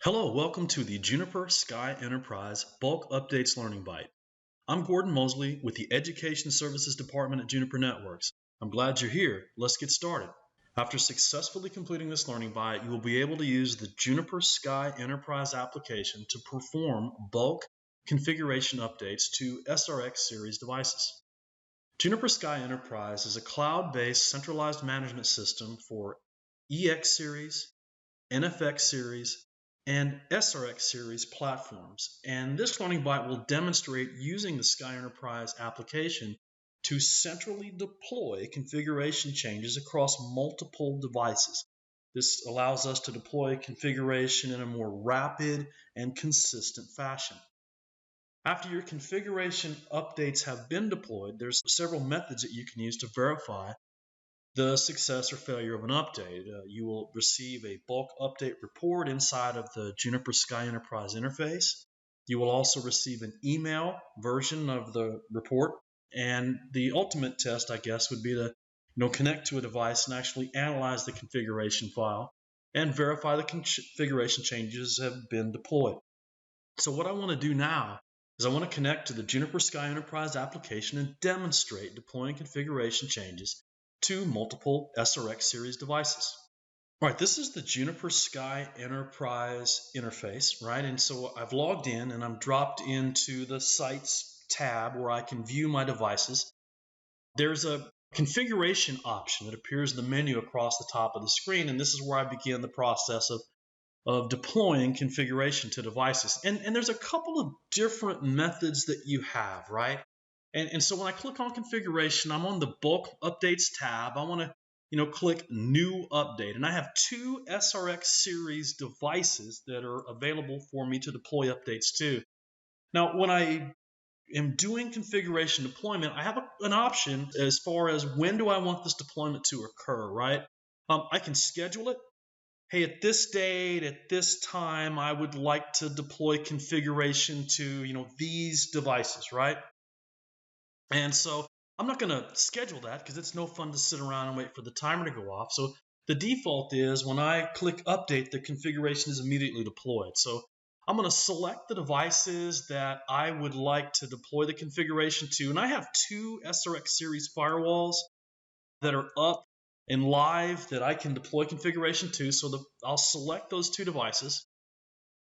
Hello, welcome to the Juniper Sky Enterprise Bulk Updates Learning Byte. I'm Gordon Mosley with the Education Services Department at Juniper Networks. I'm glad you're here. Let's get started. After successfully completing this learning byte, you will be able to use the Juniper Sky Enterprise application to perform bulk configuration updates to SRX Series devices. Juniper Sky Enterprise is a cloud-based centralized management system for EX Series, NFX Series, and SRX Series platforms. And this learning byte will demonstrate using the Sky Enterprise application to centrally deploy configuration changes across multiple devices. This allows us to deploy configuration in a more rapid and consistent fashion. After your configuration updates have been deployed, there's several methods that you can use to verify the success or failure of an update. You will receive a bulk update report inside of the Juniper Sky Enterprise interface. You will also receive an email version of the report. And the ultimate test, I guess, would be to connect to a device and actually analyze the configuration file and verify the configuration changes have been deployed. So what I want to do now is I want to connect to the Juniper Sky Enterprise application and demonstrate deploying configuration changes to multiple SRX Series devices. All right, this is the Juniper Sky Enterprise interface, right? And so I've logged in and I'm dropped into the Sites tab where I can view my devices. There's a configuration option that appears in the menu across the top of the screen, and this is where I begin the process of deploying configuration to devices. And there's a couple of different methods that you have, right? And so when I click on configuration, I'm on the bulk updates tab. I want to click new update. And I have two SRX series devices that are available for me to deploy updates to. Now, when I am doing configuration deployment, I have an option as far as when do I want this deployment to occur, right? I can schedule it. Hey, at this date, at this time, I would like to deploy configuration to, these devices, right? And so I'm not going to schedule that because it's no fun to sit around and wait for the timer to go off. So the default is when I click update, the configuration is immediately deployed. So I'm going to select the devices that I would like to deploy the configuration to. And I have two SRX series firewalls that are up and live that I can deploy configuration to. So I'll select those two devices.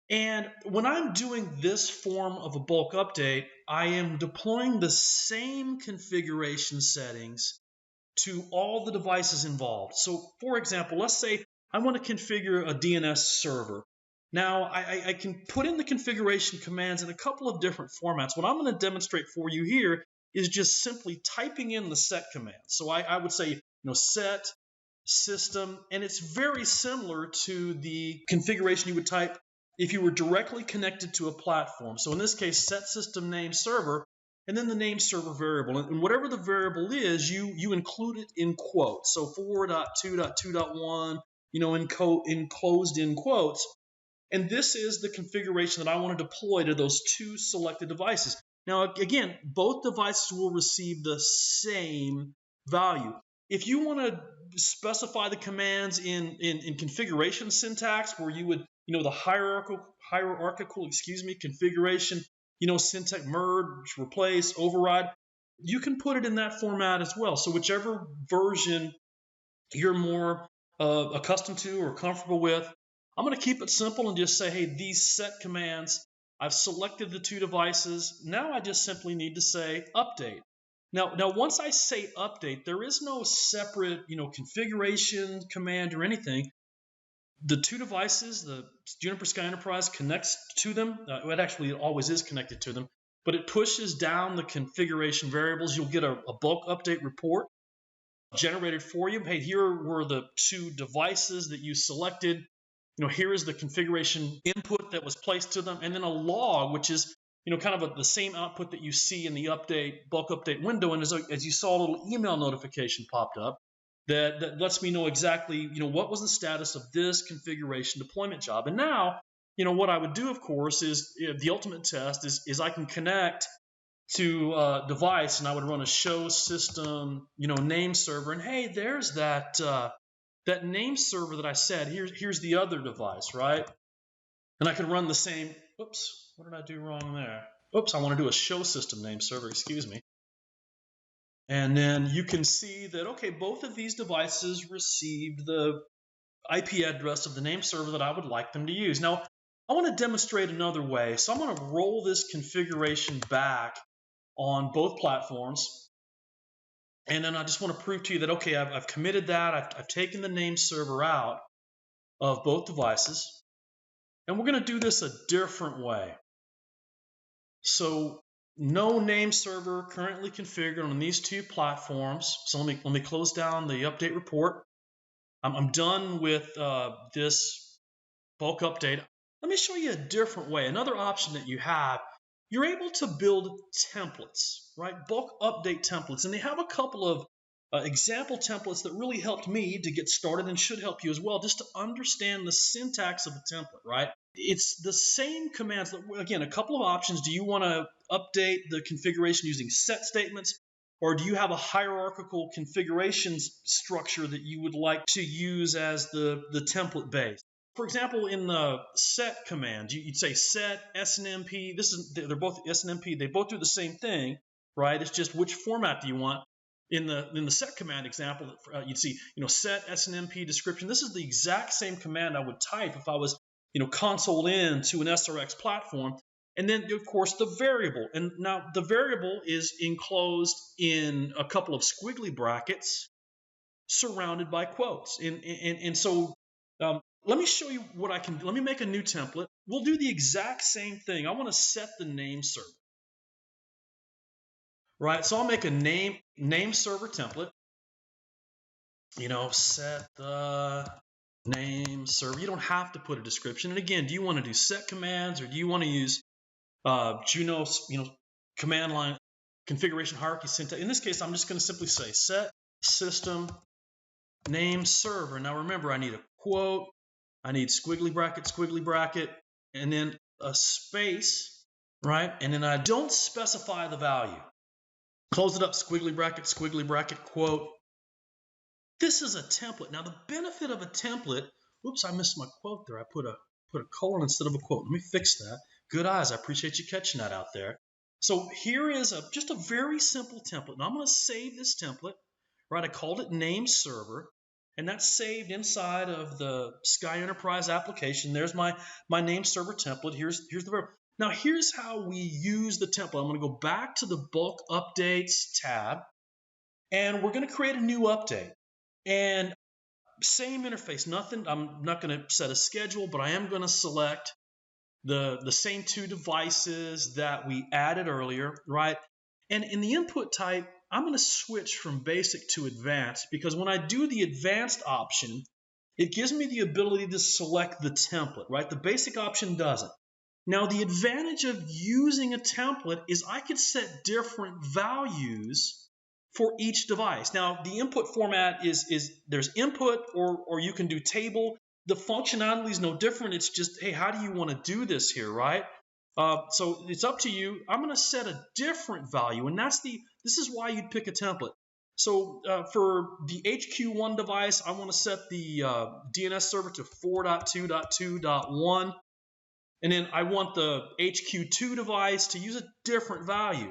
And when I'm doing this form of a bulk update, I am deploying the same configuration settings to all the devices involved. So for example, let's say I want to configure a DNS server. Now I can put in the configuration commands in a couple of different formats. What I'm going to demonstrate for you here is just simply typing in the set command. So I would say set system, and it's very similar to the configuration you would type if you were directly connected to a platform. So in this case, set system name server, and then the name server variable. And whatever the variable is, you include it in quotes. So 4.2.2.1, enclosed in quotes. And this is the configuration that I want to deploy to those two selected devices. Now, again, both devices will receive the same value. If you want to specify the commands in configuration syntax where you would the hierarchical configuration, syntax merge, replace, override, you can put it in that format as well. So whichever version you're more accustomed to or comfortable with, I'm going to keep it simple and just say, hey, these set commands, I've selected the two devices. Now I just simply need to say update. Now once I say update, there is no separate, configuration command or anything. The two devices, the Juniper Sky Enterprise connects to them. It always is connected to them, but it pushes down the configuration variables. You'll get a bulk update report generated for you. Hey, here were the two devices that you selected. Here is the configuration input that was placed to them, and then a log, which is kind of the same output that you see in the bulk update window. And as you saw, a little email notification popped up that lets me know exactly, what was the status of this configuration deployment job. And now, what I would do, of course, is the ultimate test is I can connect to a device and I would run a show system, name server. And hey, there's that name server that I said. Here's the other device, right? And I can run the same, oops, what did I do wrong there? Oops, I want to do a show system name server, excuse me. And then you can see that, okay, both of these devices received the IP address of the name server that I would like them to use. Now, I want to demonstrate another way. So I'm going to roll this configuration back on both platforms. And then I just want to prove to you that, okay, I've committed that. I've taken the name server out of both devices. And we're going to do this a different way. So no name server currently configured on these two platforms. So let me close down the update report. I'm done with this bulk update. Let me show you a different way. Another option that you have, you're able to build templates, right? Bulk update templates. And they have a couple of example templates that really helped me to get started and should help you as well, just to understand the syntax of a template, right? It's the same commands. Again, a couple of options. Do you want to update the configuration using set statements? Or do you have a hierarchical configuration structure that you would like to use as the template base? For example, in the set command, you'd say set SNMP. They're both SNMP. They both do the same thing, right? It's just which format do you want. In the set command example, you'd see set SNMP description. This is the exact same command I would type if I was console in to an SRX platform. And then, of course, the variable. And now the variable is enclosed in a couple of squiggly brackets surrounded by quotes. And so let me show you what I can do. Let me make a new template. We'll do the exact same thing. I want to set the name server. Right, so I'll make a name server template. Set the name server. You don't have to put a description. And again, do you want to do set commands or do you want to use Junos, command line configuration hierarchy syntax? In this case, I'm just going to simply say set system name server. Now remember, I need a quote, I need squiggly bracket, and then a space, right? And then I don't specify the value. Close it up, squiggly bracket, quote. This is a template. Now the benefit of a template, whoops, I missed my quote there. I put a colon instead of a quote. Let me fix that. Good eyes. I appreciate you catching that out there. So here is just a very simple template. Now I'm going to save this template, right? I called it name server, and that's saved inside of the Sky Enterprise application. There's my name server template. Here's the verb. Now here's how we use the template. I'm going to go back to the bulk updates tab, and we're going to create a new update. And same interface, nothing. I'm not going to set a schedule, but I am going to select the same two devices that we added earlier, right? And in the input type, I'm going to switch from basic to advanced, because when I do the advanced option, it gives me the ability to select the template, right? The basic option doesn't. Now, the advantage of using a template is I could set different values for each device. Now, the input format is there's input or you can do table. The functionality is no different. It's just, hey, how do you want to do this here, right? So it's up to you. I'm going to set a different value, and this is why you'd pick a template. So for the HQ1 device, I want to set the DNS server to 4.2.2.1, and then I want the HQ2 device to use a different value.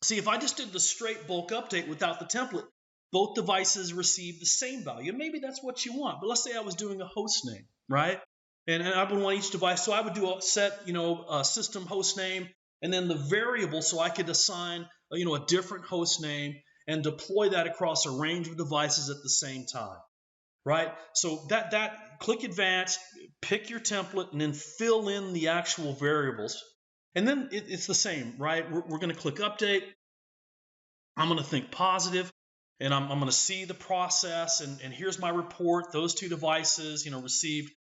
See, if I just did the straight bulk update without the template, both devices receive the same value. And maybe that's what you want. But let's say I was doing a host name, right? And I would want each device. So I would do a set, a system host name, and then the variable, so I could assign, a different host name and deploy that across a range of devices at the same time, right? So that click advanced, pick your template, and then fill in the actual variables. And then it's the same, right? We're going to click update. I'm going to think positive, and I'm going to see the process. And here's my report. Those two devices, received,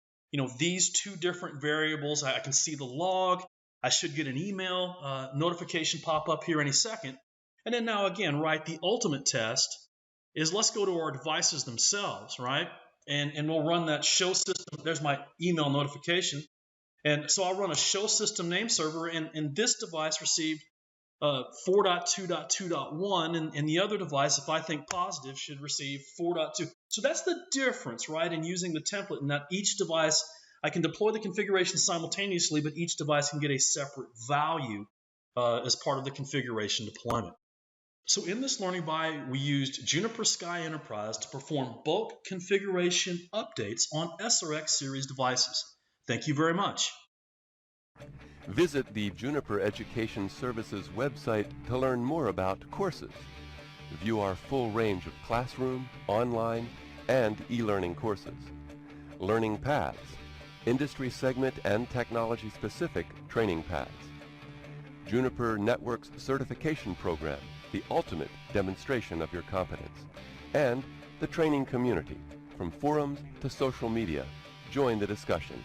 these two different variables. I can see the log. I should get an email notification pop up here any second. And then now again, right, the ultimate test is let's go to our devices themselves, right? And we'll run that show system. There's my email notification. And so I'll run a show system name server, and this device received 4.2.2.1, and the other device, if I think positive, should receive 4.2. So that's the difference, right, in using the template, and that each device I can deploy the configuration simultaneously, but each device can get a separate value as part of the configuration deployment. So in this learning byte, we used Juniper Sky Enterprise to perform bulk configuration updates on SRX Series devices. Thank you very much. Visit the Juniper Education Services website to learn more about courses. View our full range of classroom, online, and e-learning courses. Learning paths, industry segment and technology-specific training paths. Juniper Network's certification program, the ultimate demonstration of your competence. And the training community, from forums to social media. Join the discussion.